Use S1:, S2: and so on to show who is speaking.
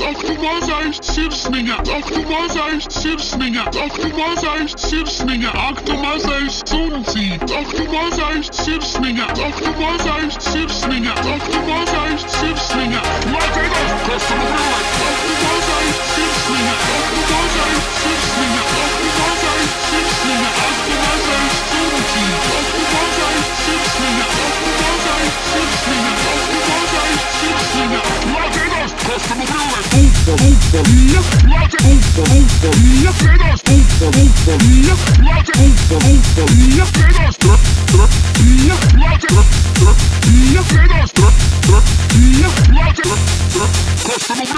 S1: Aklıma sirsninga, aklıma sirsninga, aklıma sirsninga, aklıma sunsi, aklıma sirsninga, aklıma sirsninga, aklıma sirsninga, Latinos, customer relay, aklıma sirsninga, aklıma sirsninga, aklıma sirsninga, aklıma sunsi, aklıma sirsninga, aklıma sirsninga, aklıma sirsninga, Latinos, customer relay. Customer